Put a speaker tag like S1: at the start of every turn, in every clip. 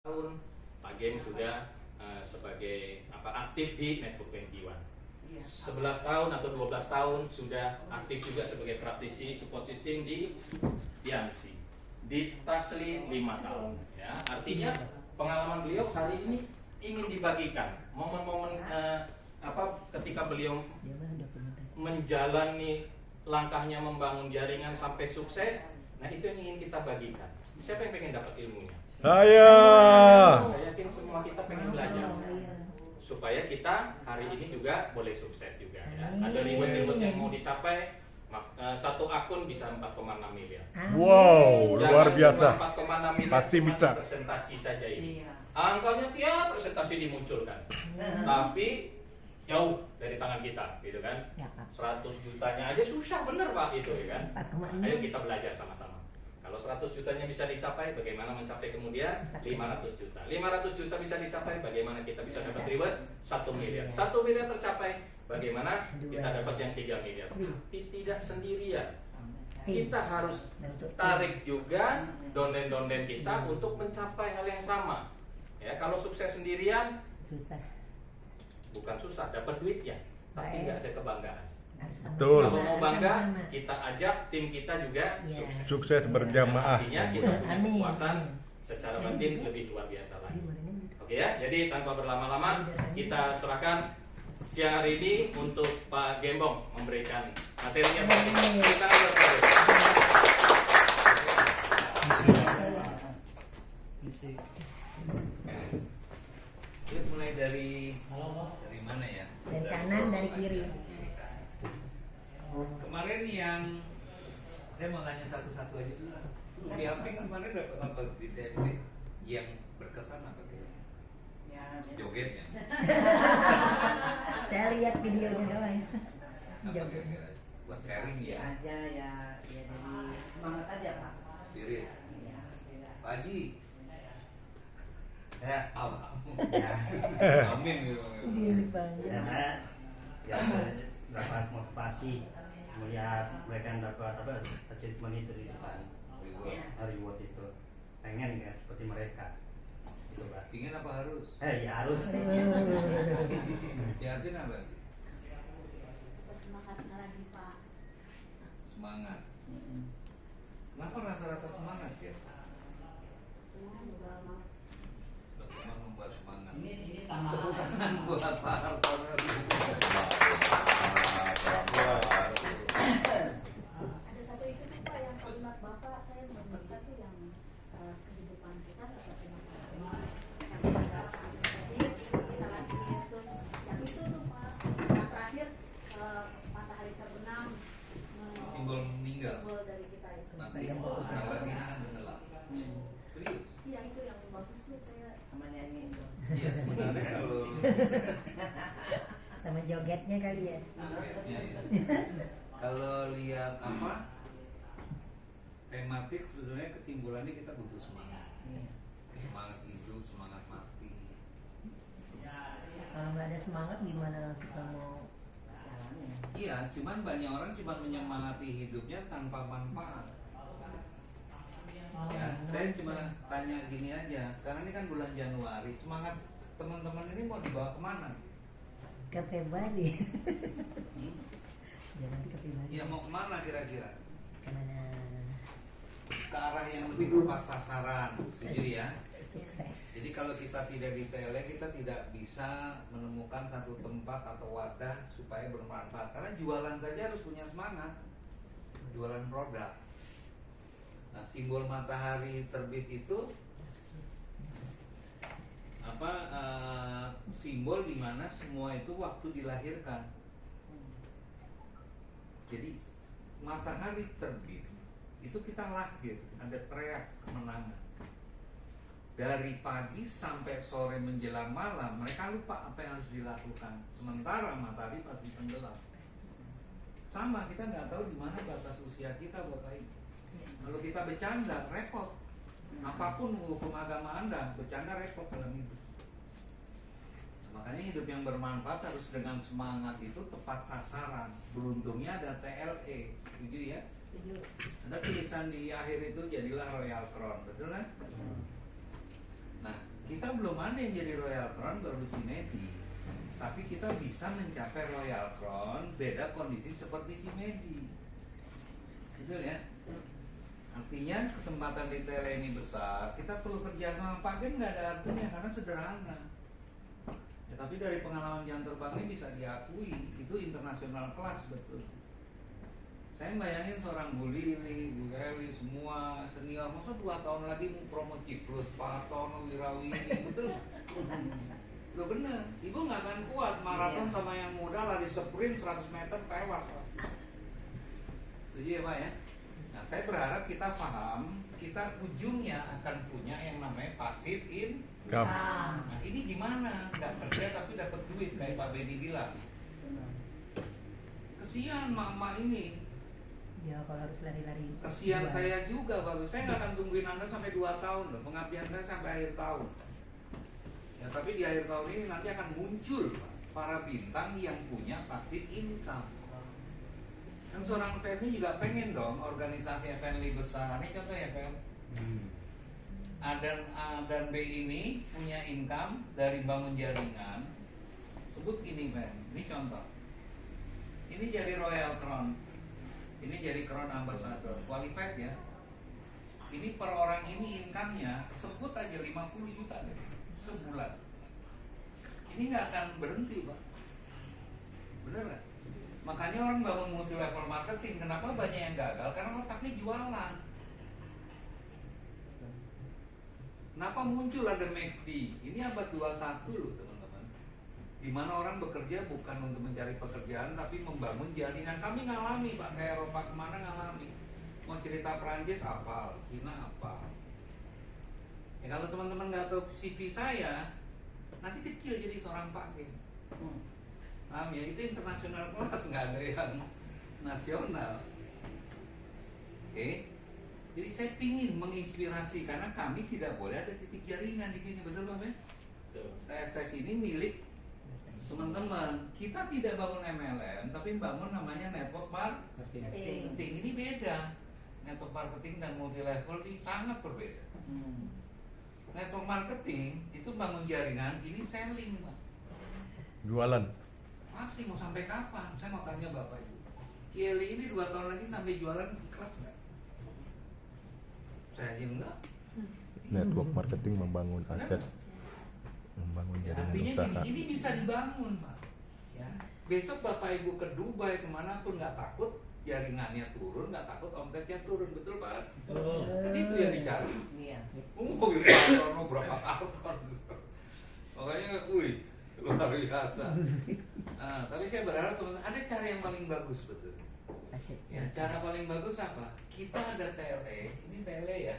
S1: Tahun Pak Gem sudah sebagai aktif di Network 21. 11 tahun atau 12 tahun sudah aktif juga sebagai praktisi support system di Tianxi. Di Tasli 5 tahun. Ya, artinya pengalaman beliau kali ini ingin dibagikan momen-momen ketika beliau menjalani langkahnya membangun jaringan sampai sukses. Nah, itu yang ingin kita bagikan. Siapa yang pengen dapat ilmunya?
S2: Saya
S1: yakin semua kita pengen belajar supaya kita hari ini juga boleh sukses juga ya. Ada reward yang mau dicapai, satu akun bisa 4,6 miliar.
S2: wow, luar biasa.
S1: 4,6 miliar
S2: Hati
S1: cuma
S2: minta.
S1: presentasi saja ini. Angkanya tiap presentasi dimunculkan. Tapi jauh dari tangan kita, gitu kan? 100 jutanya aja susah bener Pak itu ya kan? Ayo kita belajar sama-sama. Kalau 100 jutanya bisa dicapai, bagaimana mencapai kemudian 500 juta. 500 juta bisa dicapai, bagaimana kita bisa dapat reward 1 miliar. 1 miliar tercapai, bagaimana kita dapat yang 3 miliar. Tapi tidak sendirian. Kita harus tarik juga donden-donden kita untuk mencapai hal yang sama. Ya, kalau sukses sendirian,
S3: susah.
S1: bukan susah, dapat duitnya, tapi nggak ada kebanggaan.
S2: Betul.
S1: Kalau mau bangga, kita ajak tim kita juga sukses.
S2: Sukses berjamaah.
S1: Artinya kita punya kepuasan secara batin lebih luar biasa lagi. Oke ya, jadi tanpa berlama-lama kita serahkan siang hari ini untuk Pak Gembong memberikan materinya. Kita
S4: mulai dari mana ya?
S3: Dari kanan, dari kiri.
S4: Kemarin yang saya mau tanya satu-satu aja dulu. Di Amping kemarin dapat apa di TMT yang berkesan apa tuh? Jogetnya.
S3: Saya lihat videonya doang.
S4: Apa kira-kira? Buat sharing ya.
S5: Aja ya dari semangat aja Pak.
S4: Diri. Pak Haji.
S6: Ya,
S4: Alhamdulillah.
S6: ya.
S4: Amin gitu.
S3: Gini banget.
S6: Ya, dapat motivasi melihat mereka yang dapat achievement itu di depan reward itu, pengen ya seperti mereka gitu Pak.
S4: Ingin apa harus?
S6: Ya harus.
S4: Yakin apa?
S7: Semangat lagi Pak.
S4: Semangat. Kenapa rata-rata semangat ya? Cuma membuat semangat.
S5: Ini
S4: Tepuk
S5: tambahan.
S4: tangan buat Pak Hartono.
S7: Ada satu itu Pak yang kalimat Bapak saya meminta tuh yang kehidupan kita seperti makanan. Kita lagi terus yang itu tuh Pak. Yang terakhir matahari terbenam.
S4: Simbol meninggal.
S7: Simbol dari kita itu.
S4: Nanti kalau binaan tenggelam. Serius?
S7: Iya itu yang bagus tuh saya.
S5: Sama nyanyi itu.
S4: Iya sebenarnya kalau
S3: Sama jogetnya kali ya.
S4: kalau lihat tematik sebetulnya kesimpulannya kita butuh semangat. Semangat hidup, semangat mati.
S3: Kalau nggak ada semangat gimana kita mau jalannya?
S4: Iya, cuman banyak orang cuma menyemangati hidupnya tanpa manfaat. Ya, saya cuma tanya gini aja. Sekarang ini kan bulan Januari, semangat teman-teman ini mau dibawa kemana?
S3: Ke Februari. Jangan ke Februari.
S4: Ya mau kemana kira-kira?
S3: Kemana?
S4: Ke arah yang lebih tepat sasaran, setuju ya?
S3: Sukses.
S4: Jadi kalau kita tidak di TLE, kita tidak bisa menemukan satu tempat atau wadah supaya bermanfaat. Karena jualan saja harus punya semangat. Jualan produk. Nah, simbol matahari terbit itu simbol di mana semua itu waktu dilahirkan. Jadi matahari terbit itu kita lahir, ada teriak kemenangan. Dari pagi sampai sore menjelang malam mereka lupa apa yang harus dilakukan. Sementara matahari pasti tenggelam. Sama, kita nggak tahu di mana batas usia kita Bapak Ibu. Kalau kita bercanda repot. Apapun hukum agama Anda, bercanda repot dalam hidup. Makanya hidup yang bermanfaat harus dengan semangat itu tepat sasaran. Beruntungnya ada TLE, setuju ya? Ada tulisan di akhir itu jadilah Royal Crown, betul kan? Nah, kita belum ada yang jadi Royal Crown baru Cimedi. Tapi kita bisa mencapai Royal Crown beda kondisi seperti Cimedi. Betul ya? Artinya kesempatan di tele ini besar, kita perlu kerja sama Pak Gen nggak ada artinya karena sederhana. Ya, tapi dari pengalaman jam terbang ini bisa diakui itu internasional kelas betul. Saya bayangin seorang Bu Lili, Bu Heli, semua senior, masa 2 tahun lagi mau promo Ciplus, Pak Tono, Wirawini, betul? Loh bener, Ibu nggak akan kuat maraton sama yang muda lari sprint 100 meter tewas. Setuju ya Pak ya? Nah saya berharap kita paham, kita ujungnya akan punya yang namanya passive income. Nah ini gimana? Nggak kerja tapi dapat duit kayak Pak Bedi bilang. Kesian mama ini.
S3: Ya kalau harus lari-lari.
S4: Kesian saya juga Pak Bedi. Saya nggak akan tungguin Anda sampai 2 tahun loh. Pengabdian saya sampai akhir tahun. Ya tapi di akhir tahun ini nanti akan muncul para bintang yang punya passive income. Kan seorang Femi juga pengen dong organisasi FNLI besar. Ini contoh ya Fem. A dan B ini punya income dari bangun jaringan. Sebut gini Fem. Ini contoh. Ini jadi Royal Crown. Ini jadi Crown Ambassador. Qualified ya. Ini per orang ini income-nya sebut aja 50 juta deh sebulan. Ini nggak akan berhenti Pak. Bener nggak? Makanya orang bangun multi level marketing. Kenapa banyak yang gagal? Karena otaknya jualan. Kenapa muncul ada McD? Ini abad 21 loh teman-teman. Dimana orang bekerja bukan untuk mencari pekerjaan, tapi membangun jaringan. Kami ngalami Pak, ke Eropa kemana ngalami. Mau cerita Perancis apal, Cina apal. Ya kalau teman-teman nggak tahu CV saya, nanti kecil jadi seorang Pak Gen. Paham ya? Itu internasional kelas, nggak ada yang nasional. Oke? Jadi saya pingin menginspirasi karena kami tidak boleh ada titik jaringan di sini, betul Pak Ben? TSS ini milik teman-teman. Kita tidak bangun MLM, tapi bangun namanya network marketing. Ini beda. Network marketing dan multi level ini sangat berbeda. Network marketing itu bangun jaringan, ini selling Pak.
S2: Jualan.
S4: Masih mau sampai kapan? Saya mau tanya Bapak Ibu. Kieli ini 2 tahun lagi sampai jualan kelas nggak? Saya aja enggak.
S2: Network marketing membangun aset, membangun
S4: Ya,
S2: jaringan
S4: artinya
S2: usaha.
S4: ini bisa dibangun Pak. Ya. Besok Bapak Ibu ke Dubai kemanapun nggak takut jaringannya turun, nggak takut omsetnya turun, betul Pak? Kan itu yang dicari.
S5: Iya.
S4: Mobil Pak berapa karton? Makanya wih, luar biasa. Nah, tapi saya berharap teman-teman ada cara yang paling bagus betul. Ya, cara paling bagus apa? Kita ada TLE, ini TLE ya.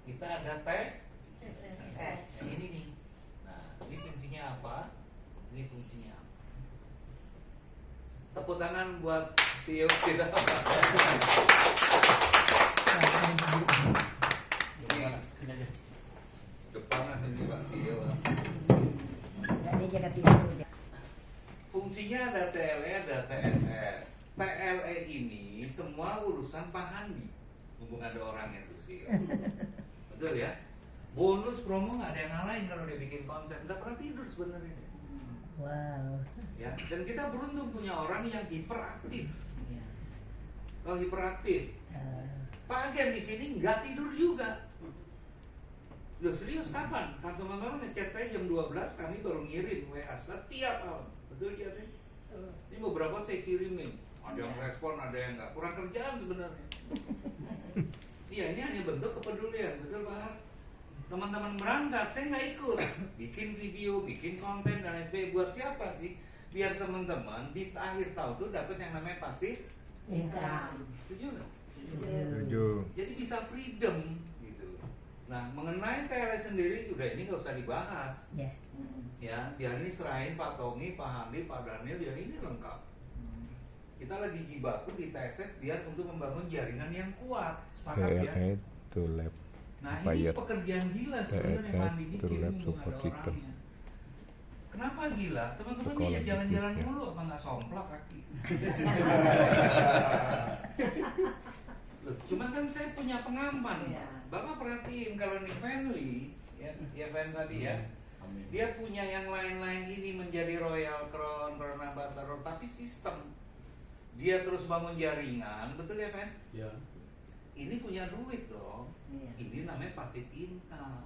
S4: Kita ada TSS. Ini nih. Nah, ini fungsinya apa? Ini fungsinya apa? Tepuk tangan buat CEO kita. Ini depan ini Pak CEO.
S3: Tadi jaga pintu.
S4: Fungsinya ada TLE, ada TSS. TLE ini semua urusan Pak Handi. Mumpung ada orangnya tuh sih. Betul ya? Bonus promo nggak ada yang ngalahin kalau dia bikin konsep. Nggak pernah tidur sebenarnya.
S3: Wow.
S4: Ya, dan kita beruntung punya orang yang hiperaktif. Kalau hiperaktif, Pak Gen di sini nggak tidur juga. Loh serius kapan? Kan teman-teman ngechat saya jam 12, kami baru ngirim WA setiap malam. Betul ya? Ini beberapa saya kirimin. Ada yang respon, ada yang nggak. Kurang kerjaan sebenarnya. Iya, ini hanya bentuk kepedulian, betul Pak? Teman-teman berangkat, saya nggak ikut. Bikin video, bikin konten dan lain sebagainya. Buat siapa sih? Biar teman-teman di akhir tahun tuh dapat yang namanya pasif income. Setuju nggak?
S2: Setuju.
S4: Jadi bisa freedom gitu. Nah, mengenai TLE sendiri udah ini nggak usah dibahas.
S3: Ya.
S4: Ya, biar ini serahin Pak Tongi, Pak Handi, Pak Daniel, ya ini lengkap. Kita lagi jibaku di TSS biar untuk membangun jaringan yang kuat. Sepakat ya?
S2: TLE to lab.
S4: Nah ini pekerjaan gila sebenarnya Pak Handi
S2: to
S4: bikin
S2: lab
S4: ada
S2: support system.
S4: orangnya. Kenapa gila? Teman-teman
S2: Sekolah
S4: ya jalan-jalan
S2: bisnisnya.
S4: mulu apa nggak somplak kaki? Loh, cuman kan saya punya pengaman.
S5: Iya.
S4: Bapak perhatiin kalau nih family ya Van tadi ya. Dia punya yang lain-lain ini menjadi Royal Crown, Crown Ambassador, tapi sistem. Dia terus bangun jaringan, betul ya Van?
S6: Ya.
S4: Ini punya duit dong.
S5: Iya.
S4: Ini namanya passive income.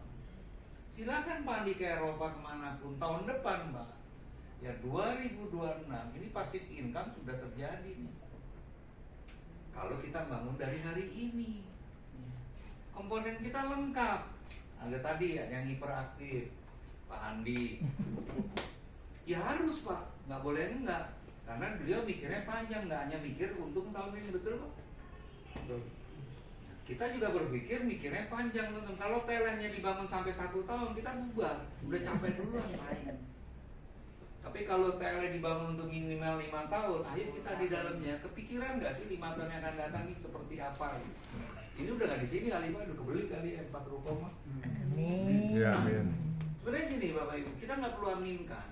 S4: Silakan Pak Andi ke Eropa kemanapun tahun depan Pak. Ya 2026 ini passive income sudah terjadi nih. Kalau kita bangun dari hari ini, komponen kita lengkap. Ada tadi ya yang hiperaktif, Pak Andi. Ya harus Pak, nggak boleh enggak. Karena beliau mikirnya panjang, nggak hanya mikir untung tahun ini, betul Pak?
S6: Betul.
S4: Kita juga berpikir mikirnya panjang teman. Kalau TLN-nya dibangun sampai 1 tahun, kita bubar, udah capek duluan. Tapi kalau TLN dibangun untuk minimal 5 tahun, ayo kita di dalamnya. Kepikiran nggak sih 5 tahun yang akan datang ini seperti apa? Ini udah nggak di sini kali Pak, udah kebeli kali 4 ruko mah.
S3: Amin.
S2: Ya, amin.
S4: Sebenarnya gini Bapak Ibu, kita nggak perlu aminkan.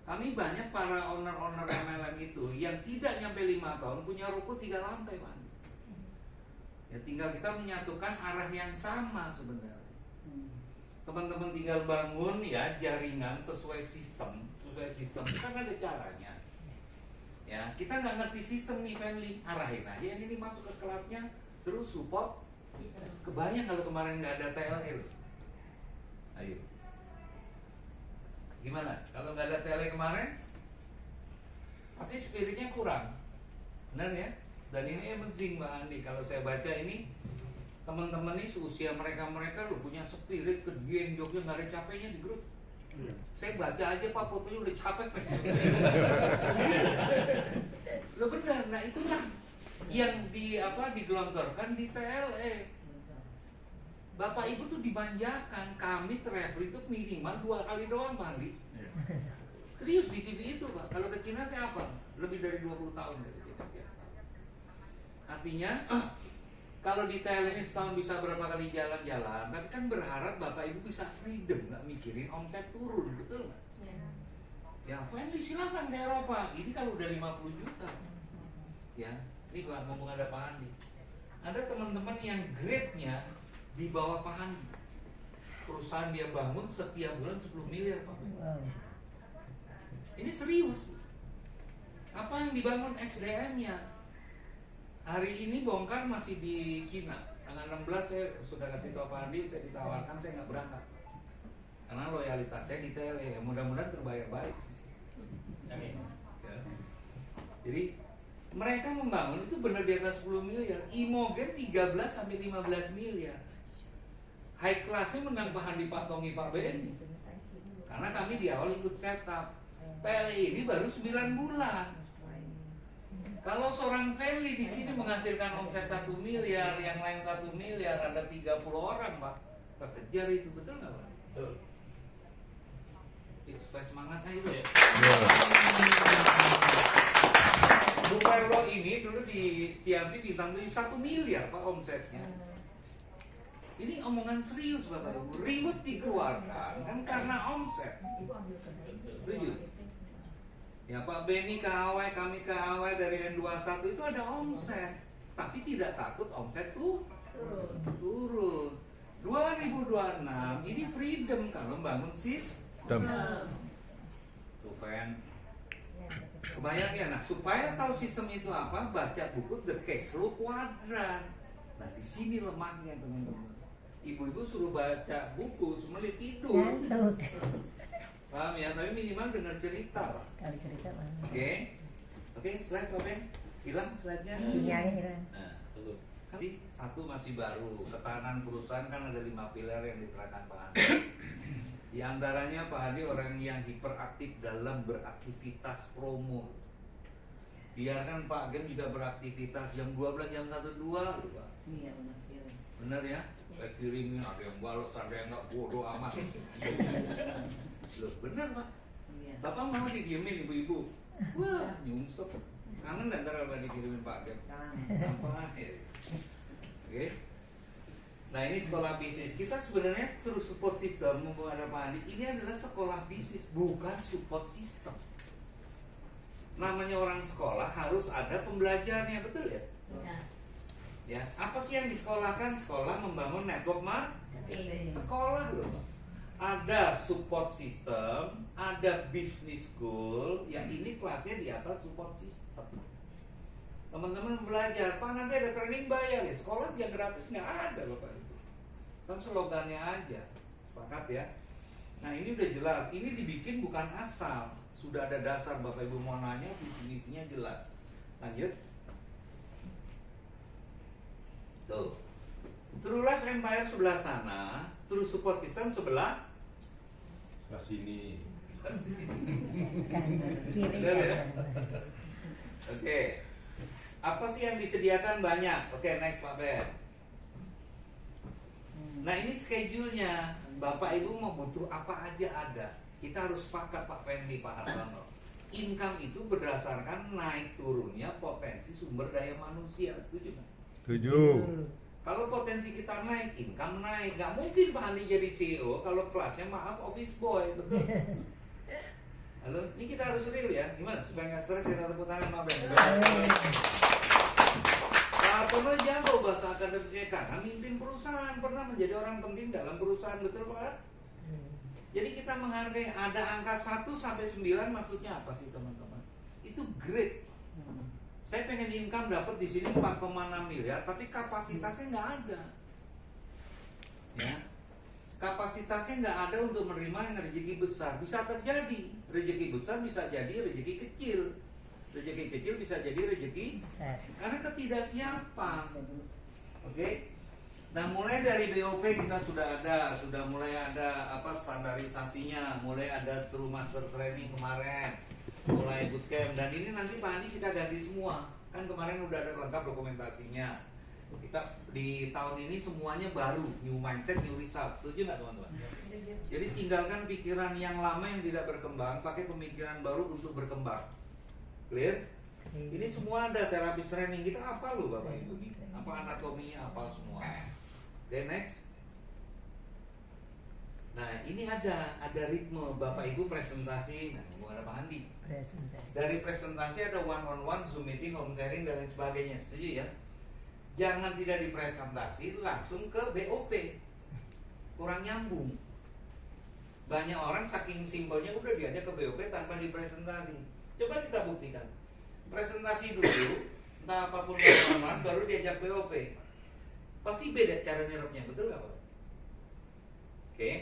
S4: Kami banyak para owner-owner MLM itu yang tidak nyampe 5 tahun punya ruko 3 lantai Pak. Ya tinggal kita menyatukan arah yang sama sebenarnya. Teman-teman tinggal bangun ya jaringan sesuai sistem kan ada caranya. Ya kita nggak ngerti sistem nih family, arahin aja yang ini masuk ke kelasnya terus support. Kebanyakan kalau kemarin nggak ada TLL. Ayo. Gimana? Kalau nggak ada tele kemarin, pasti spiritnya kurang, benar ya? Dan ini amazing Mbak Andi. Kalau saya baca ini, teman-teman ini seusia mereka lo punya spirit kegiatan Jogja nggak ada capeknya di grup. Saya baca aja Pak fotonya udah capek. Lo benar. Nah itulah yang digelontorkan di TLE. Bapak Ibu tuh dimanjakan, kami travel itu minimal 2 kali doang Pak Andi. Serius di sini itu Pak. Kalau ke Cina saya apa? Lebih dari 20 tahun dari kita. Artinya kalau di Thailand ini setahun bisa berapa kali jalan-jalan, tapi kan berharap Bapak Ibu bisa freedom, nggak mikirin omset turun, betul nggak? Ya friendly silakan ke Eropa. Ini kalau udah 50 juta. Ya, ini Pak ngomong ada Pak Andi. Ada teman-teman yang grade-nya di bawah Pak Andi. Perusahaan dia bangun setiap bulan 10 miliar Pak. Ini serius. Apa yang dibangun SDM-nya? Hari ini bongkar masih di Cina. Tanggal 16 saya sudah kasih tahu Pak Andi, saya ditawarkan, saya nggak berangkat. Karena loyalitas saya di tele, mudah-mudahan terbayar baik. Amin. Ya. Jadi mereka membangun itu benar di atas 10 miliar. Imogen 13 sampai 15 miliar. High class-nya menang Pak Handi, Pak Tongi, Pak BNI. Karena kami di awal ikut setup. Tele ini baru 9 bulan. Kalau seorang family di sini menghasilkan omset 1 miliar, yang lain 1 miliar, ada 30 orang Pak. Pak kejar itu, betul nggak Pak?
S1: Betul.
S4: Supaya semangat aja.
S1: Yeah.
S4: Bu Perlo ini dulu di TMC bintang 1 miliar Pak omsetnya. Ini omongan serius Bapak Ibu. Ribut dikeluarkan kan karena omset. Setuju? Ya Pak Beni ke Hawaii, kami ke Hawaii dari N21 itu ada omset. Tapi tidak takut omset tuh turun. 2026 ini freedom kalau bangun sistem. Tuh Fen. Kebayang ya, nah supaya tahu sistem itu apa, baca buku The Cash Flow Quadrant. Nah di sini lemahnya teman-teman. Ibu-ibu suruh baca buku semenit tidur. Paham ya, tapi minimal dengar cerita lah.
S3: Kali cerita mana?
S4: Oke, slide Pak Ben. Hilang slide-nya.
S3: Sinyalnya hilang.
S4: Nah, tunggu. Satu masih baru. Ketahanan perusahaan kan ada 5 pilar yang diterangkan Pak Andi. Di antaranya Pak Andi orang yang hiperaktif dalam beraktivitas promo. Biarkan Pak Gem juga beraktivitas jam 12, jam 1, 2 Pak.
S5: Iya benar.
S4: Bener ya? Kayak kirimin ada yang balas, ada yang nggak, bodoh amat. Loh, bener Pak.
S5: Iya.
S4: Bapak mau didiemin ibu-ibu. Wah, nyungsep. Kangen dan ntar kalau dikirimin Pak Gem. Apa ya? Oke. Nah ini sekolah bisnis. Kita sebenarnya terus support system mumpung ada Pak Andi. Ini adalah sekolah bisnis, bukan support system. Namanya orang sekolah harus ada pembelajarannya, betul ya? Ya. Apa sih yang disekolahkan? Sekolah membangun network Sekolah loh. Ada support system, ada business school, yang ini kelasnya di atas support system. Teman-teman belajar, Pak nanti ada training bayar ya. Sekolah yang gratis nggak ada Bapak Ibu. Kan slogannya aja. Sepakat ya? Nah ini udah jelas, ini dibikin bukan asal. Sudah ada dasar Bapak Ibu mau nanya, definisinya jelas. Lanjut. Tuh. True Life Empire sebelah sana, True Support System sebelah
S1: sini.
S4: Benar ya? Oke. Apa sih yang disediakan banyak? Oke, next Pak Ben. Nah ini schedule-nya. Bapak Ibu mau butuh apa aja ada. Kita harus sepakat Pak Fendi, Pak Hartono. Income itu berdasarkan naik turunnya potensi sumber daya manusia. Setuju nggak?
S2: Setuju.
S4: Kalau potensi kita naik, income naik. Gak mungkin Pak Andi jadi CEO kalau kelasnya maaf office boy, betul? Halo, ini kita harus real ya. Gimana? Supaya nggak stres kita tepuk tangan Pak Ben. Pak Hartono jago bahasa akademisnya karena mimpin perusahaan, pernah menjadi orang penting dalam perusahaan, betul Pak? Jadi kita menghargai ada angka 1 sampai 9 maksudnya apa sih teman-teman? Itu great. Saya pengen income dapat di sini 4,6 miliar, tapi kapasitasnya nggak ada. Ya, kapasitasnya nggak ada untuk menerima yang rezeki besar. Bisa terjadi rezeki besar, bisa jadi rezeki kecil. Rezeki kecil bisa jadi rezeki besar. Karena ketidaksiapan. Oke. Nah mulai dari BOP kita sudah mulai ada apa standarisasinya, mulai ada True Master Training kemarin. Mulai bootcamp dan ini nanti Pak Andi kita ganti semua. Kan kemarin udah ada lengkap dokumentasinya. Kita di tahun ini semuanya baru, new mindset, new result. Setuju nggak teman-teman? Jadi tinggalkan pikiran yang lama yang tidak berkembang, pakai pemikiran baru untuk berkembang. Clear? Ini semua ada terapi training kita apa loh Bapak Ibu? Apa anatominya apa semua? Oke, next. Nah ini ada ritme Bapak Ibu presentasi. Nah ngomong ada Pak Andi. Dari presentasi ada one on one, Zoom meeting, home sharing dan lain sebagainya. Setuju ya? Jangan tidak dipresentasi langsung ke BOP. Kurang nyambung. Banyak orang saking simpelnya udah diajak ke BOP tanpa dipresentasi. Coba kita buktikan. Presentasi dulu, entah apapun pengalaman, baru diajak BOP. Pasti beda cara nyerapnya, betul nggak Pak? Oke.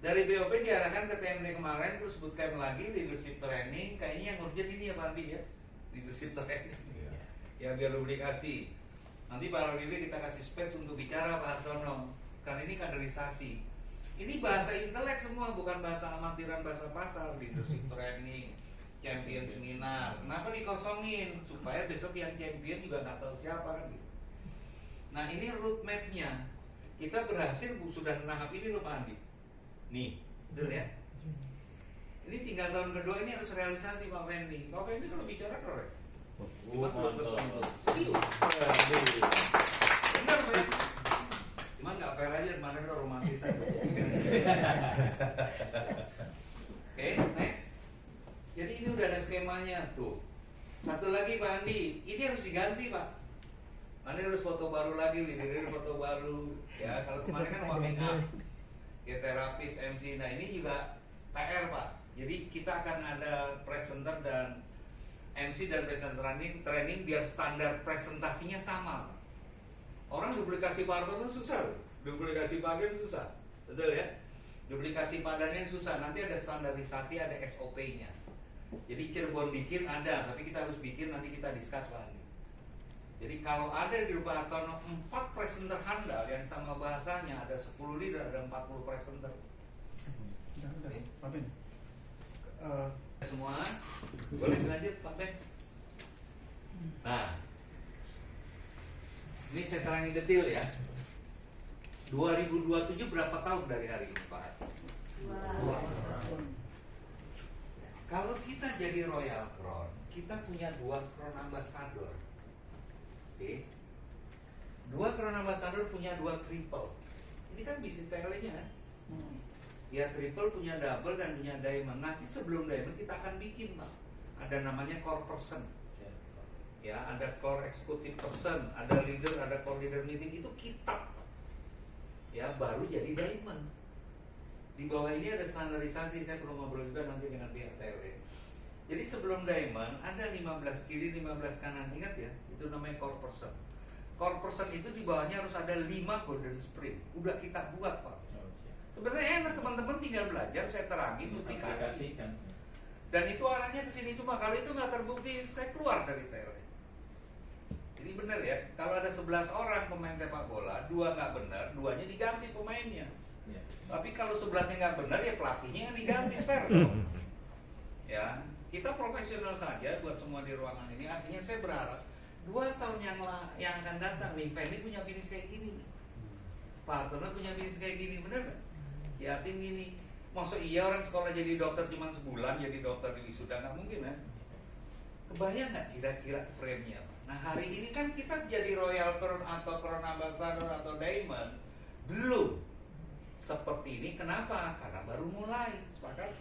S4: Dari BOP diarahkan ke TMT kemarin, terus bootcamp lagi, leadership training. Kayaknya yang urgent ini ya Pak Andi ya, leadership training. Ya biar duplikasi. Nanti Pak Rodili kita kasih space untuk bicara Pak Hartono. Karena ini kaderisasi. Ini bahasa intelek semua, bukan bahasa amatiran, bahasa pasar. Leadership training, champion seminar. Kenapa dikosongin? Supaya besok yang champion juga nggak tahu siapa kan gitu. Nah ini roadmap-nya. Kita berhasil sudah tahap ini loh Pak Andi. Nih, betul ya? Ini tinggal tahun kedua ini harus realisasi Pak Fendi. Pak Fendi kalau bicara keren. Cuma belum kesentuh. Benar Pak. Cuman nggak fair aja, kemarin udah romantis aja. Oke, next. Jadi ini udah ada skemanya tuh. Satu lagi Pak Andi, ini harus diganti Pak. Andi harus foto baru lagi, leader foto baru. Ya, kalau kemarin kan warming up. Ya terapis MC. Nah ini juga PR Pak. Jadi kita akan ada presenter dan MC dan presenter training biar standar presentasinya sama. Orang duplikasi Pak Hartono susah loh. Duplikasi Pak Gem susah. Betul ya? Duplikasi Pak Daniel susah. Nanti ada standarisasi, ada SOP-nya. Jadi Cirebon bikin ada, tapi kita harus bikin, nanti kita discuss Pak Andi. Jadi kalau ada di Pak Hartono 4 presenter handal yang sama bahasanya, ada 10 leader, ada 40 presenter.
S6: Pak Ben.
S4: Semua boleh dilanjut Pak Ben. Nah, ini saya terangin detail ya. 2027 berapa tahun dari hari ini Pak? 2. Kalau kita jadi Royal Crown, kita punya 2 Crown Ambassador. Oke. 2 Crown Ambassador punya 2 triple. Ini kan bisnis tele-nya kan? Ya triple punya double dan punya diamond. Nanti sebelum diamond kita akan bikin Pak. Ada namanya core person. Ya, ada core executive person, ada leader, ada core leader meeting. Itu kitab. ya baru jadi diamond. Di bawah ini ada standarisasi, saya perlu ngobrol juga nanti dengan pihak TLE. Jadi sebelum diamond ada 15 kiri 15 kanan, ingat ya, itu namanya core person. Core person itu di bawahnya harus ada 5 golden sprint. Udah kita buat Pak. Sebenarnya enak, teman-teman tinggal belajar, saya terangin duplikasi. Dan itu arahnya ke sini semua. Kalau itu nggak terbukti, saya keluar dari TLE. Jadi benar ya, kalau ada 11 orang pemain sepak bola, 2 nggak benar, 2-nya diganti pemainnya. Tapi kalau 11-nya nggak benar, ya pelatihnya yang diganti, fair dong. Ya, kita profesional saja buat semua di ruangan ini. Artinya saya berharap 2 tahun yang akan datang nih, Feli punya bisnis kayak gini, Pak Hartono punya bisnis kayak gini, bener nggak? Yatim gini. Maksud iya orang sekolah jadi dokter cuma sebulan jadi dokter di wisuda, nggak mungkin kan? Kebayang nggak kira-kira frame-nya? Nah hari ini kan kita jadi Royal Crown atau Crown Ambassador atau Diamond belum seperti ini. Kenapa? Karena baru mulai. Sepakat?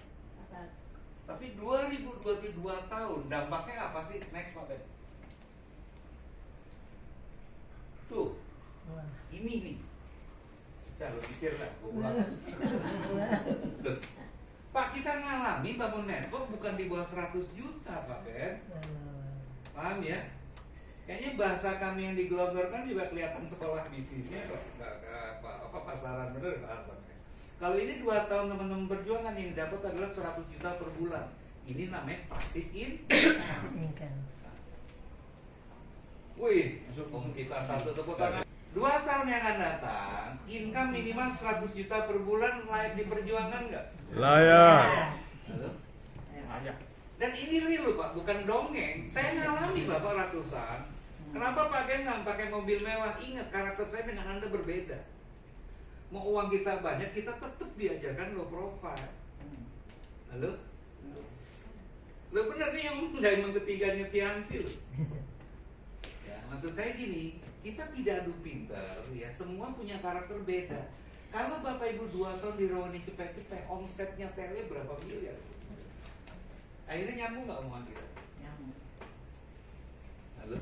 S4: Tapi 2022 tahun dampaknya apa sih? Next Pak Ben. Tuh, ini nih. Ya lo pikir lah, gue pulang. Pak, kita ngalami bangun network bukan di bawah 100 juta Pak Ben. Paham ya? Kayaknya bahasa kami yang digelontorkan juga kelihatan sekolah bisnisnya kok. Apa pasaran bener Pak Hartono. Kalau ini 2 tahun teman-teman berjuang kan yang dapat adalah 100 juta per bulan. Ini namanya passive income. Wih, kita satu tepuk tangan. 2 tahun yang akan datang, income minimal 100 juta per bulan, layak diperjuangkan nggak?
S2: Layak.
S4: Dan ini real loh Pak, bukan dongeng. Saya ngalami Bapak ratusan. Kenapa Pak Gen nggak pakai mobil mewah? Ingat, karakter saya dengan Anda berbeda. Mau uang kita banyak, kita tetap diajarkan low profile. Halo? Lo bener nih yang diamond ketiganya Tiansi loh. Ya, maksud saya gini, kita tidak adu pintar, ya semua punya karakter beda. Kalau Bapak Ibu 2 tahun dirawani cepet-cepet, omsetnya TLE berapa miliar? Akhirnya nyambung nggak omongan kita?
S5: Nyambung.
S4: Halo?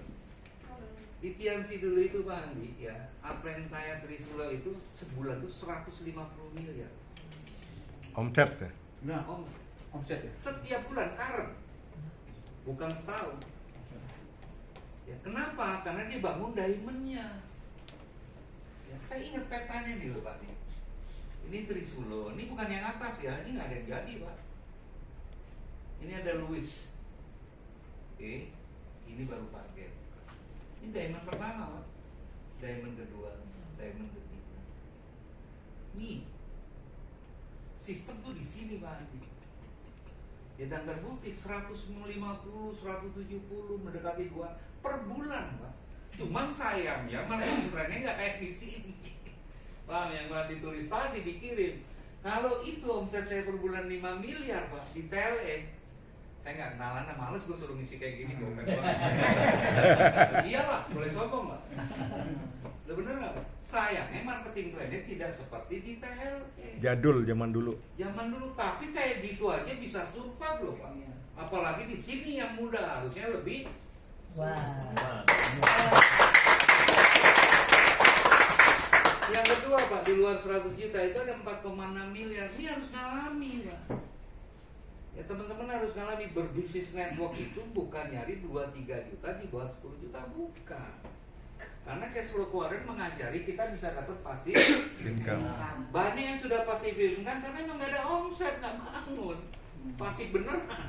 S4: Di Tiansi dulu itu Pak Andi, ya, upline saya Trisula itu sebulan tuh 150 miliar.
S2: Omset ya?
S4: Nah, omset ya? Setiap bulan, current. Bukan setahun. Ya, kenapa? Karena dia bangun diamond-nya. Ya, saya ingat petanya nih loh Pak nih. Ini Trisulo, ini bukan yang atas ya, ini nggak ada yang jadi Pak. Ini ada Louis. Oke, ini baru paket. Ini diamond pertama Pak. Diamond kedua, diamond ketiga. Nih, sistem tuh di sini Pak Andi. Ya dan terbukti 150, 170 mendekati 2 per bulan Pak. Cuman sayangnya marketing brandnya nggak kayak di sini. Paham yang Pak ditulis tadi dikirim. Kalau itu omset saya per bulan 5 miliar Pak di TLE, saya nggak kenalan, males gue suruh ngisi kayak gini gue pengen banget. Iyalah, boleh sombong Pak. Lo bener nggak Pak? Sayangnya marketing brandnya tidak seperti di TLE.
S2: Jadul zaman dulu.
S4: Zaman dulu, tapi kayak gitu aja bisa survive loh Pak. Apalagi di sini yang muda harusnya lebih. Yang kedua Pak, di luar 100 juta itu ada 4,6 miliar. Ini harus ngalami Pak. Ya teman-teman harus ngalami. Berbisnis network itu bukan nyari 2-3 juta di bawah 10 juta, bukan. Karena cash flow kemarin mengajari kita bisa dapat pasif
S2: Income.
S4: Banyak yang sudah pasif income karena memang nggak ada omset, nggak bangun. Pasif beneran.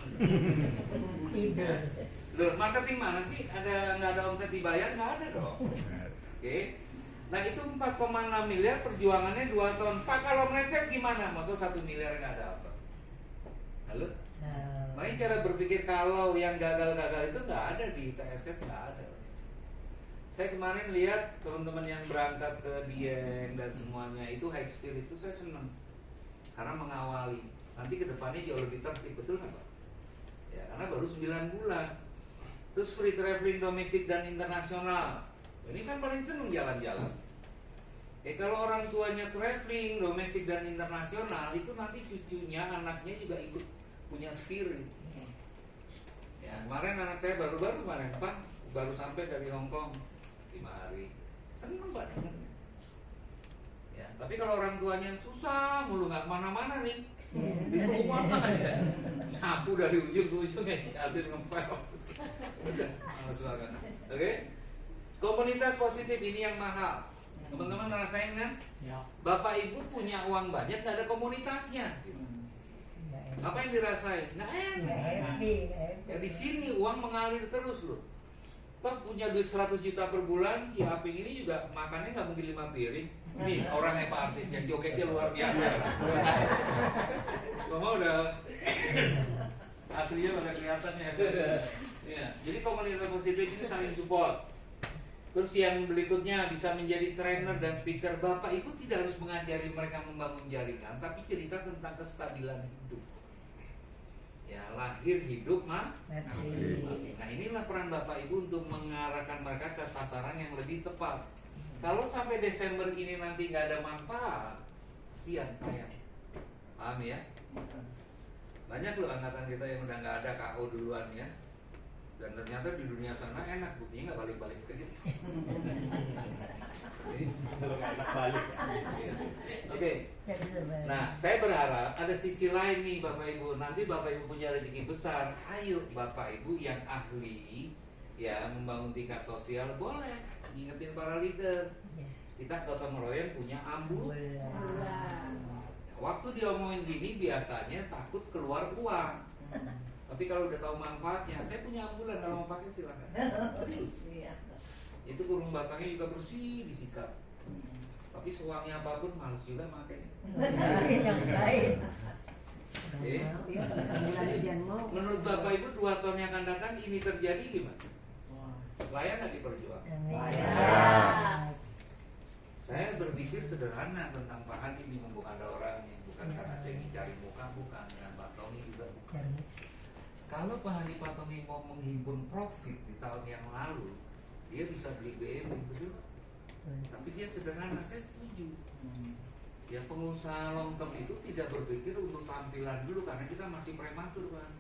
S4: Loh, marketing mana sih? Nggak ada omset dibayar? Nggak ada dong. Oke. Nah itu 4,6 miliar perjuangannya 2 tahun. Pak kalau meleset gimana? Maksud 1 miliar nggak ada apa? Halo? Makanya cara berpikir kalau yang gagal-gagal itu nggak ada di TSS, nggak ada. Saya kemarin lihat teman-teman yang berangkat ke Dieng dan semuanya itu high spirit, itu saya senang karena mengawali. Nanti kedepannya jauh lebih tertib, betul nggak Pak? Ya karena baru 9 bulan. Terus free traveling domestik dan internasional. Ini kan paling seneng jalan-jalan. Kalau orang tuanya traveling domestik dan internasional, itu nanti cucunya, anaknya juga ikut punya spirit. Ya kemarin anak saya baru-baru kemarin Pak, baru sampai dari Hong Kong 5 hari. Seneng Pak. Ya, tapi kalau orang tuanya susah mulu, nggak kemana-mana nih, di rumah aja, sapu dari ujung ke ujung jatuh ngepel, udah males banget. Oke, komunitas positif ini yang mahal. Teman-teman ngerasain kan? Bapak ibu punya uang banyak, nggak ada komunitasnya. Apa yang dirasain? Nggak enak. Ya di sini uang mengalir terus loh. Toh punya duit 100 juta per bulan, si Aping ini juga makannya nggak mungkin 5 piring. Nih orang yang artis yang jogetnya luar biasa. Mama udah aslinya pada kelihatan ya. Ya, jadi komunitas positif itu saling support. Terus yang berikutnya bisa menjadi trainer dan speaker. Bapak ibu tidak harus mengajari mereka membangun jaringan, tapi cerita tentang kestabilan hidup. Ya, lahir, hidup, mati. Nah, inilah peran Bapak Ibu untuk mengarahkan mereka ke sasaran yang lebih tepat. Kalau sampai Desember ini nanti nggak ada manfaat, kasihan sayang. Paham ya? Banyak loh angkatan kita yang udah nggak ada KO duluan ya. Dan ternyata di dunia sana enak, buktinya nggak balik-balik ke gitu.
S6: Kalau nggak enak balik.
S4: Oke. Nah, saya berharap ada sisi lain nih Bapak Ibu. Nanti Bapak Ibu punya rezeki besar. Ayo Bapak Ibu yang ahli ya membangun tingkat sosial boleh ngingetin para leader. Kita gotong royong punya ambulan. Waktu diomongin gini biasanya takut keluar uang. Tapi kalau udah tahu manfaatnya, saya punya ambulan, kalau mau pakai silakan. Serius. Itu kurung batangnya juga bersih, disikat. Tapi seuangnya apapun males juga makanya. Menurut Bapak Ibu 2 tahun yang akan datang ini terjadi gimana? Layak nggak diperjuangkan? Saya berpikir sederhana tentang Pak Hadi ini, bukan ada orangnya, bukan karena saya mencari muka, bukan dengan Pak Tony juga bukan. Kalau Pak Hadi Pak Tony mau menghimpun profit di tahun yang lalu, dia bisa beli BMW, betul? Tapi dia sederhana, saya setuju. Ya pengusaha long term itu tidak berpikir untuk tampilan dulu karena kita masih prematur kan.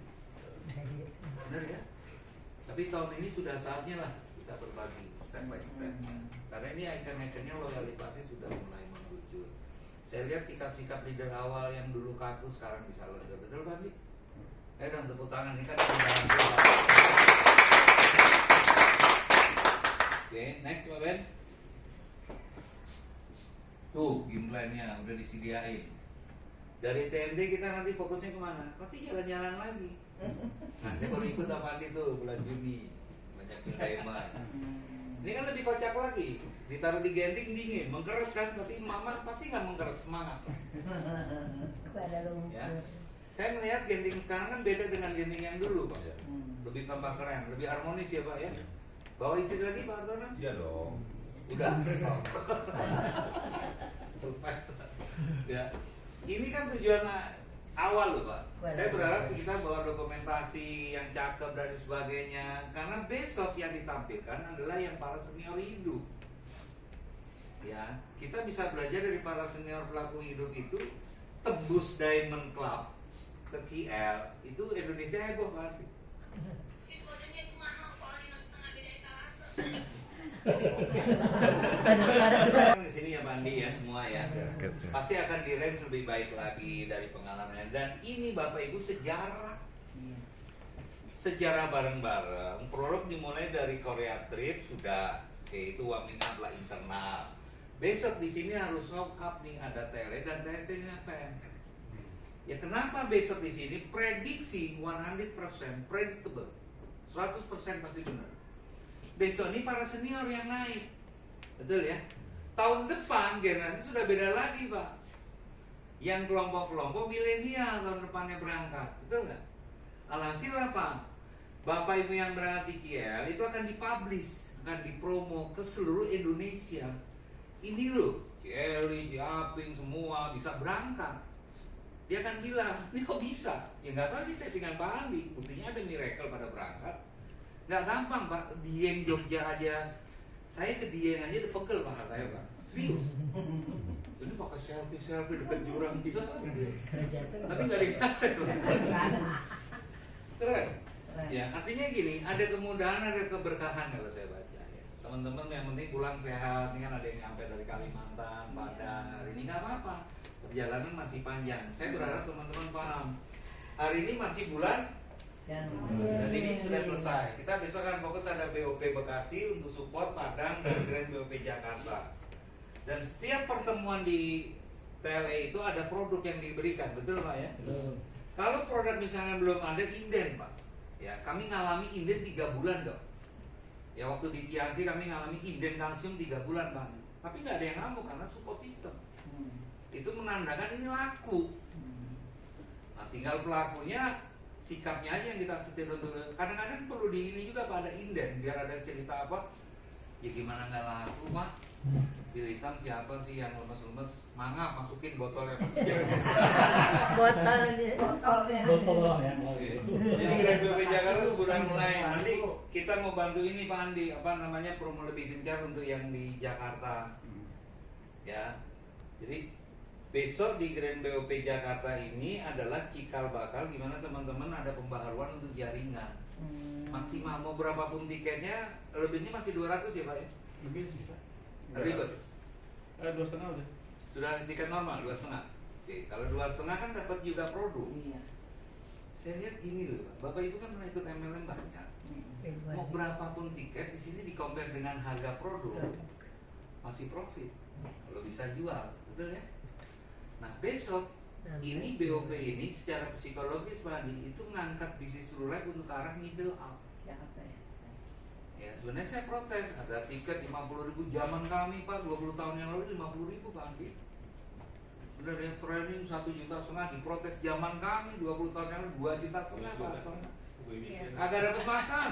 S4: Benar ya? Tapi tahun ini sudah saatnya lah kita berbagi step by step. Karena ini icon-iconnya loyalitasnya sudah mulai mengerucut. Saya lihat sikap-sikap leader awal yang dulu kaku sekarang bisa lega. Betul Pak Andi? Dong tepuk tangan, ini kan Oke, next Pak Ben. Tuh, gimplanya udah disediain. Dari TMD kita nanti fokusnya kemana? Pasti jalan-jalan lagi. Nah, saya baru ikut apa itu bulan Juni. Banyak diamond. Ini kan lebih kocak lagi. Ditaruh di gending dingin, mengkeret kan, tapi mama pasti nggak mengkeret, semangat. Ya. Saya melihat gending sekarang kan beda dengan gending yang dulu Pak. Lebih tambah keren, lebih harmonis ya Pak ya. Bawa istri lagi Pak Artono?
S2: Iya dong.
S4: Udah. Ya. Ini kan tujuan awal loh Pak. Saya berharap kita bawa dokumentasi yang cakep dan sebagainya. Karena besok yang ditampilkan adalah yang para senior hidup. Ya, kita bisa belajar dari para senior pelaku hidup itu. Tembus Diamond Club ke KL itu Indonesia heboh kan? Di sini ya Bandi ya semua ya. Pasti akan di-range lebih baik lagi dari pengalaman dan ini Bapak Ibu sejarah. Sejarah bareng-bareng. Prolog dimulai dari Korea Trip sudah, oke itu warming up lah internal. Besok di sini harus show up nih ada tele dan TC-nya fan. Ya kenapa besok di sini prediksi 100% predictable, 100% pasti benar. Besok ini para senior yang naik, betul ya? Tahun depan generasi sudah beda lagi Pak. Yang kelompok-kelompok milenial tahun depannya berangkat, betul nggak? Alhasil apa? Bapak Ibu yang berangkat di KL itu akan dipublish, akan dipromo ke seluruh Indonesia. Ini loh, Eli, Aping semua bisa berangkat. Dia akan bilang, ini kok bisa? Ya nggak tahu, ini settingan Pak Andi. Buktinya ada miracle pada berangkat. Nggak gampang Pak, Dieng Jogja aja. Saya ke Dieng aja udah pegel Pak saya Pak. Serius. Ini pakai selfie dekat jurang gitu. Tapi nggak dikatakan. Keren. Ya, artinya gini, ada kemudahan, ada keberkahan kalau saya baca ya. teman-teman yang penting pulang sehat. Ini kan ada yang nyampe dari Kalimantan, Padang. Hari ini nggak apa-apa, perjalanan masih panjang. Saya berharap teman-teman paham. Hari ini masih bulan dan ini sudah selesai. Kita besok akan fokus ada BOP Bekasi untuk support Padang dan Grand BOP Jakarta. Dan setiap pertemuan di TLE itu ada produk yang diberikan, betul Pak ya?
S3: Betul.
S4: Kalau produk misalnya belum ada, inden Pak. Ya, kami ngalami inden 3 bulan dok. Ya waktu di Tiansi kami ngalami inden kalsium 3 bulan Pak. Tapi nggak ada yang ngamuk karena support system. Itu menandakan ini laku. Nah, tinggal pelakunya sikapnya aja yang kita setir untuk. Kadang-kadang perlu di ini juga Pak, ada inden biar ada cerita apa. Ya gimana nggak laku Pak? Pil hitam siapa sih yang lemes-lemes? Mangap, masukin botolnya.
S6: Botol ya.
S4: Jadi Grand BOP Jakarta sudah mulai. Nanti kita mau bantu ini Pak Andi, apa namanya, promo lebih gencar untuk yang di Jakarta. Ya. Jadi besok di Grand BOP Jakarta ini adalah cikal bakal gimana teman-teman ada pembaharuan untuk jaringan. Maksimal mau berapapun tiketnya, lebihnya masih 200 ya Pak ya?
S6: Lebih sih Pak.
S4: Lebih betul.
S6: 2,5 udah.
S4: Sudah tiket normal 2,5. Oke, kalau 2,5 kan dapat juga produk.
S5: Iya.
S4: Saya lihat gini loh, Pak. Bapak Ibu kan pernah ikut MLM banyak. Mau berapapun tiket di sini di-compare dengan harga produk masih profit. Kalau bisa jual, betul ya? Nah, besok ini BOP ini secara psikologis Pak Andi itu ngangkat bisnis rulek untuk ke arah middle up.
S5: Jakarta ya.
S4: Ya sebenarnya saya protes, ada tiket 50.000 zaman kami Pak, 20 tahun yang lalu 50.000 Pak Andi. Bener ya, training 1,5 juta diprotes zaman kami 20 tahun yang lalu 2,5 juta Pak. Agak dapat makan.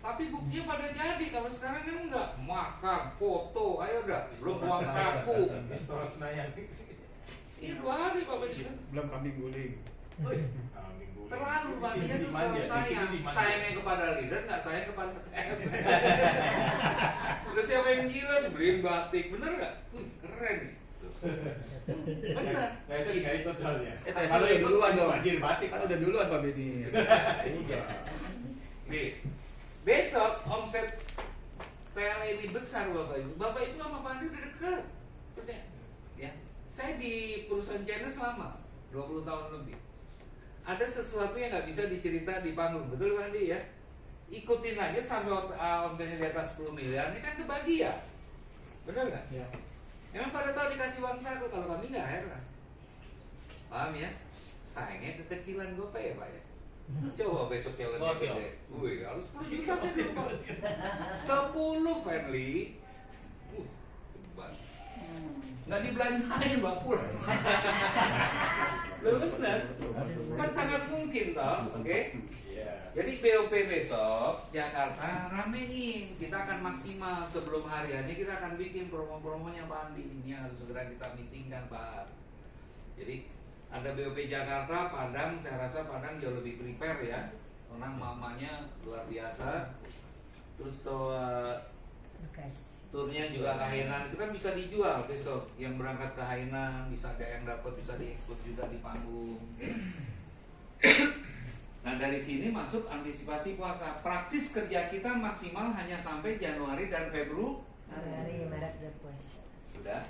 S4: Tapi buktinya pada jadi. Kalau sekarang kan enggak, makan, foto, ayo dah, belum buang saku.
S1: Istora Senayan.
S4: Ini 2 hari Pak Bedi.
S6: Belum kambing guling.
S4: Terlalu Pak, dia tuh terlalu sayangnya kepada leader, nggak sayang kepada TS. Terus siapa yang gila seberin batik, bener nggak? Keren nih. Bener.
S1: Nah, saya nggak ikut soalnya.
S6: Kalau yang duluan dong.
S1: Banjir batik.
S6: Kan udah duluan Pak Bedi.
S4: Nih, besok omset PLN ini besar Bapak Ibu. Bapak Ibu sama Pak Andi udah dekat. Ya, saya di perusahaan China selama 20 tahun lebih. Ada sesuatu yang nggak bisa dicerita di panggung, betul Pak Andi ya? Ikutin aja sampai omsetnya di atas 10 miliar, ini kan kebagian, benar nggak?
S6: Ya.
S4: Emang pada tahu dikasih uang saku, kalau kami nggak heran. Paham ya? Sayangnya kekecilan gue Pak ya Pak ya? Coba besok yang lebih gede. Wih, harus 10 juta sih dulu Pak. 10 family. Cepat. Nggak dibelanjain Mbak pulang. Benar. Kan sangat mungkin toh, oke? Jadi BOP besok Jakarta ramein. Kita akan maksimal sebelum hari ini kita akan bikin promo-promonya Pak Andi. Ini harus segera kita meetingkan Pak. Jadi ada BOP Jakarta, Padang, saya rasa Padang jauh lebih prepare ya. Karena mamanya luar biasa. Terus turnya juga ke Hainan itu kan bisa dijual besok. Yang berangkat ke Hainan bisa ada yang dapat, bisa diekspos juga di panggung. Nah dari sini masuk antisipasi puasa. Praktis kerja kita maksimal hanya sampai Januari dan Februari.
S3: Maret udah puasa.
S4: Sudah.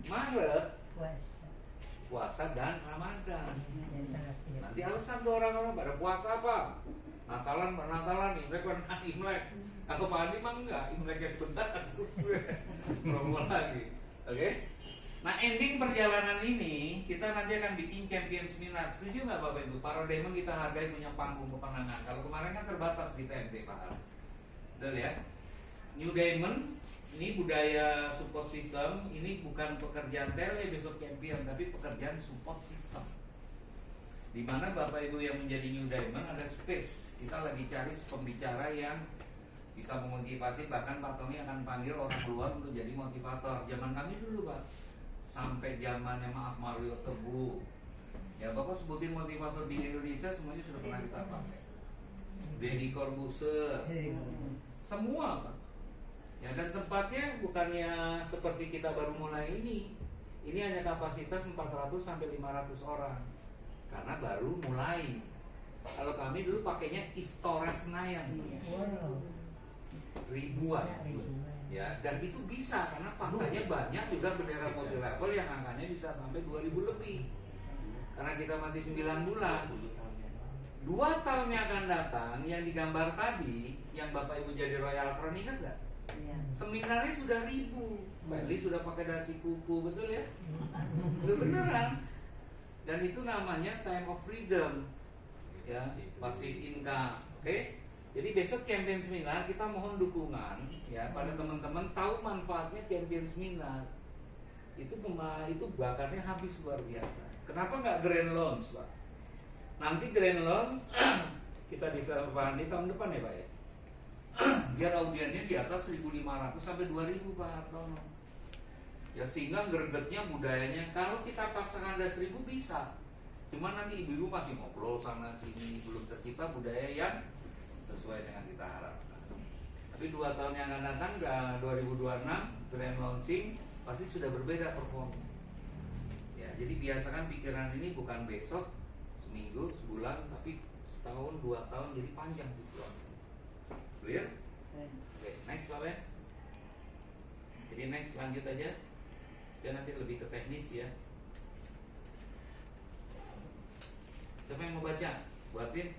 S4: Maret
S3: Puasa.
S4: puasa dan Ramadan.
S3: Dari tanggal 3.
S4: Nanti alasan tuh orang-orang pada puasa apa? Natalan, Imlek, Imlek. Aku Pak Andi mah enggak, Imleknya sebentar langsung promo lagi. Oke? Nah ending perjalanan ini kita nanti akan bikin champion seminar. Setuju nggak Bapak Ibu? Para Diamond kita hargai punya panggung kemenangan. Kalau kemarin kan terbatas di TNT Pak. Betul ya? New Diamond ini budaya support system. Ini bukan pekerjaan tele besok champion, tapi pekerjaan support system. Di mana Bapak Ibu yang menjadi New Diamond ada space. Kita lagi cari pembicara yang bisa memotivasi, bahkan Pak Tommy akan panggil orang luar untuk jadi motivator. Zaman kami dulu Pak, sampai zamannya maaf Mario Teguh. Ya Bapak sebutin motivator di Indonesia semuanya sudah pernah kita pakai. Deddy Corbuzier, semua Pak. Ya dan tempatnya bukannya seperti kita baru mulai ini. Ini hanya kapasitas 400 sampai 500 orang. Karena baru mulai. Kalau kami dulu pakainya Istora Senayan.
S3: Wow.
S4: ribuan. Ya, dan itu bisa karena faktanya banyak juga bendera multi level yang angkanya bisa sampai 2000 lebih. Karena kita masih 9 bulan. 2 tahun yang akan datang yang digambar tadi, yang Bapak Ibu jadi Royal Crown, ingat nggak?
S5: Iya.
S4: Seminarnya sudah 1000. Feli sudah pakai dasi kuku, betul ya? Udah beneran. Dan itu namanya time of freedom. Ya, passive income. Oke? Jadi besok champion seminar kita mohon dukungan ya pada teman-teman tahu manfaatnya champion seminar. Itu bakatnya habis luar biasa. Kenapa nggak grand launch, Pak? Nanti grand launch kita bisa di tahun depan ya, Pak ya. Biar audiennya di atas 1.500 sampai 2.000, Pak Hartono. Ya sehingga gregetnya budayanya kalau kita paksakan ada 1.000 bisa. Cuman nanti ibu-ibu masih ngobrol sana sini, belum tercipta budaya yang sesuai dengan kita harapkan. Tapi 2 tahun yang akan datang, 2026 grand launching pasti sudah berbeda performnya. Ya, jadi biasakan pikiran ini bukan besok, seminggu, sebulan, tapi setahun, 2 tahun, jadi panjang visualnya. Clear? Oke, next Pak ya. Jadi next lanjut aja. Saya nanti lebih ke teknis ya. Siapa yang mau baca? Buatin.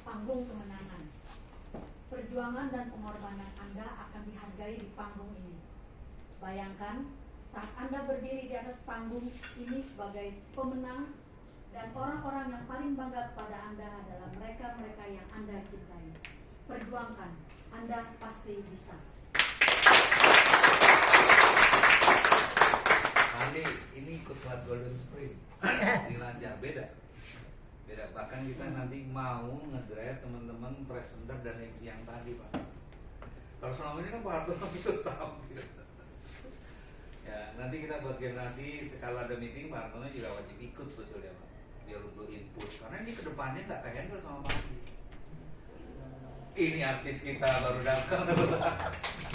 S7: Panggung kemenangan. Perjuangan dan pengorbanan Anda akan dihargai di panggung ini. Bayangkan saat Anda berdiri di atas panggung ini sebagai pemenang, dan orang-orang yang paling bangga kepada Anda adalah mereka-mereka yang Anda cintai. Perjuangkan, Anda pasti bisa.
S4: Andi, ini ikut kelas Golden Spring. Ini lancar, beda. Bahkan kita nanti mau nge-drive teman-teman presenter dan MC yang tadi, Pak. Kalau selama ini kan Pak Hartono itu tampil. Ya, nanti kita buat generasi sekali ada meeting Pak Hartono juga wajib ikut sebetulnya, Pak. Biar untuk input. Karena ini kedepannya nggak kehandle sama Pak Andi. Ini artis kita baru datang.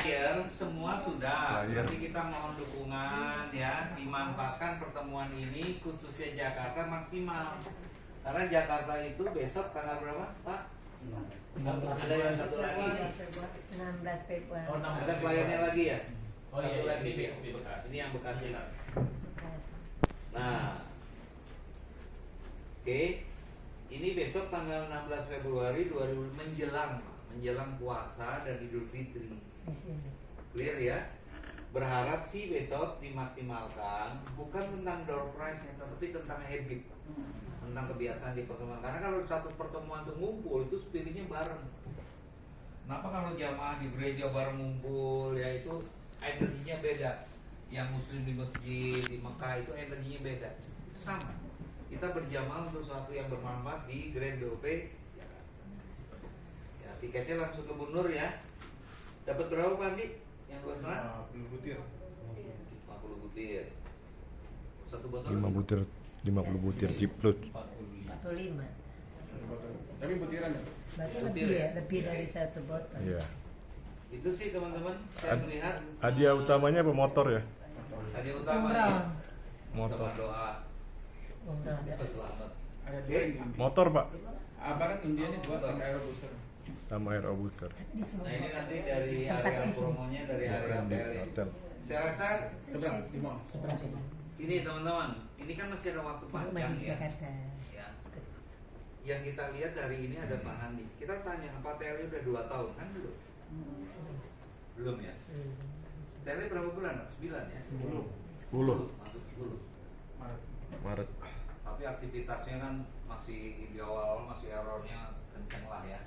S4: Ya, semua sudah. Nanti kita mohon dukungan ya, dimanfaatkan pertemuan ini khususnya Jakarta maksimal. Karena Jakarta itu besok tanggal berapa, Pak? Ada yang satu lagi.
S3: 16 Februari.
S4: Ada kliennya lagi ya?
S1: Oh
S4: Satu
S1: iya,
S4: lagi.
S1: di Bekasi.
S4: Ini yang Bekasi. Nah, oke. Ini besok tanggal 16 Februari 2000 menjelang puasa dan Idul Fitri. Clear ya? Berharap sih besok dimaksimalkan bukan tentang door prize-nya, tapi tentang habit, tentang kebiasaan di pertemuan. Karena kalau satu pertemuan itu ngumpul itu spiritnya bareng. Kenapa kalau jamaah di gereja bareng ngumpul ya itu energinya beda. Yang muslim di masjid di Mekah itu energinya beda. Itu sama. Kita berjamaah untuk sesuatu yang bermanfaat di Grand BOP Jakarta. Ya, tiketnya langsung ke Bu Nur ya. Dapat berapa Pak Andi? Yang 2,5?
S2: 50 butir.
S4: 50 butir. Satu botol
S2: 50 butir ciplus.
S3: 45.
S8: Tapi butiran ya?
S3: Berarti
S4: Butir
S3: lebih
S4: ya?
S3: ya, lebih dari 1 botol.
S2: Iya.
S4: Itu sih teman-teman saya melihat
S2: Hadiah utamanya apa motor ya?
S4: hadiah utama
S3: Umrah.
S4: ya.
S2: Motor.
S4: Sama doa
S3: Umrah ada.
S4: bisa selamat.
S8: Ada
S4: Oke.
S8: dua yang India.
S2: Motor, Pak.
S8: Abang kan Indianya dua sama aero booster.
S2: Sama air booster.
S3: Di semua
S4: Nah ini
S3: botol.
S4: nanti dari
S3: Tempat
S4: area
S3: isi.
S4: promonya dari area
S2: Di
S4: hotel ya.
S2: hotel.
S4: Saya rasa
S8: Seberang di mall.
S3: Seberapa ini?
S4: ini teman-teman, ini kan masih ada waktu
S3: Masih
S4: panjang
S3: di
S4: ya.
S3: Jakarta.
S4: Ya. Yang kita lihat hari ini ada Pak Andi. Kita tanya apa Tele udah 2 tahun kan belum? Belum ya. Tele berapa bulan? Pak? 9 ya.
S2: 10.
S4: Masuk 10.
S2: Maret.
S4: Tapi aktivitasnya kan masih di awal, masih errornya kenceng lah ya.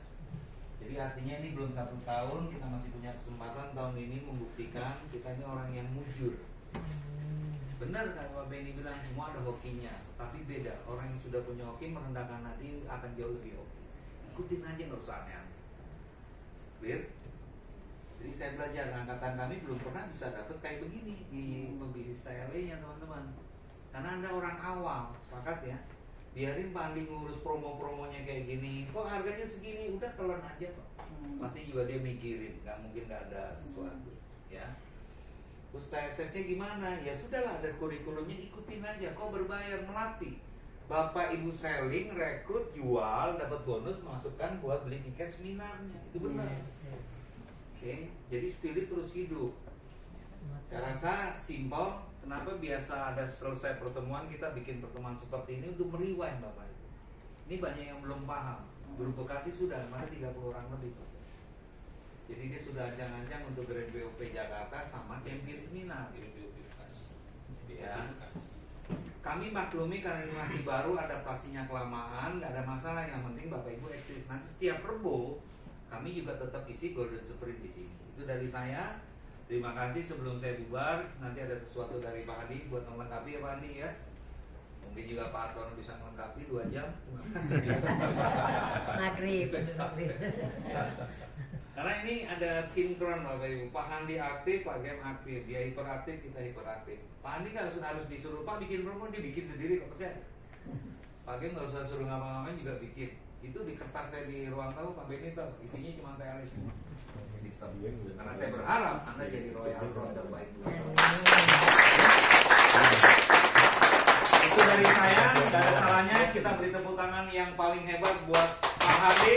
S4: Jadi artinya ini belum 1 tahun, kita masih punya kesempatan tahun ini membuktikan kita ini orang yang mujur. Benar kan Pak Benny bilang semua ada hokinya, tapi beda. Orang yang sudah punya hoki merendahkan hati akan jauh lebih hoki. Ikutin aja, nggak usah aneh-aneh. Clear? Jadi saya belajar, angkatan kami belum pernah bisa dapet kayak begini di pembisnis TLE-nya teman-teman. Karena Anda orang awam, sepakat ya. Biarin Pak Andi ngurus promo-promonya kayak gini. Kok harganya segini? Udah telan aja kok. Pasti juga dia mikirin, nggak mungkin nggak ada sesuatu, ya. Terus TSS-nya gimana? Ya sudahlah, ada kurikulumnya, ikutin aja. Kok berbayar melatih? Bapak Ibu selling, rekrut, jual, dapat bonus, masukkan buat beli tiket seminarnya. Itu benar. Oke, jadi spirit terus hidup. Saya rasa simpel. Kenapa biasa ada selesai pertemuan kita bikin pertemuan seperti ini untuk meriwain Bapak Ibu. Ini banyak yang belum paham. Grup Bekasi sudah, mana 30 orang lebih. Jadi dia sudah ancang-ancang untuk Grand BOP Jakarta sama campaign seminar. Ya. Kami maklumi karena ini masih baru, adaptasinya kelamaan, nggak ada masalah. Yang penting Bapak Ibu eksis. Nanti setiap Rebo kami juga tetap isi Golden Sprint di sini. Itu dari saya. Terima kasih. Sebelum saya bubar, nanti ada sesuatu dari Pak Andi buat melengkapi ya Pak Andi ya. Mungkin juga Pak Artono bisa melengkapi 2 jam. Terima kasih.
S3: Maghrib.
S4: Karena ini ada sinkron Bapak Ibu. Pak Andi aktif, Pak Gem aktif. Dia hiperaktif, kita hiperaktif. Pak Andi kan harus disuruh, Pak bikin promo, dia bikin sendiri kok percaya. Pak Gem nggak usah suruh ngapa-ngapain juga bikin. Itu di kertas saya di ruang tamu Pak Benito, isinya cuma TLS semua. Karena saya berharap Anda jadi royal terbaik. Itu dari saya, nggak ada salahnya kita beri tepuk tangan yang paling hebat buat Pak Hadi.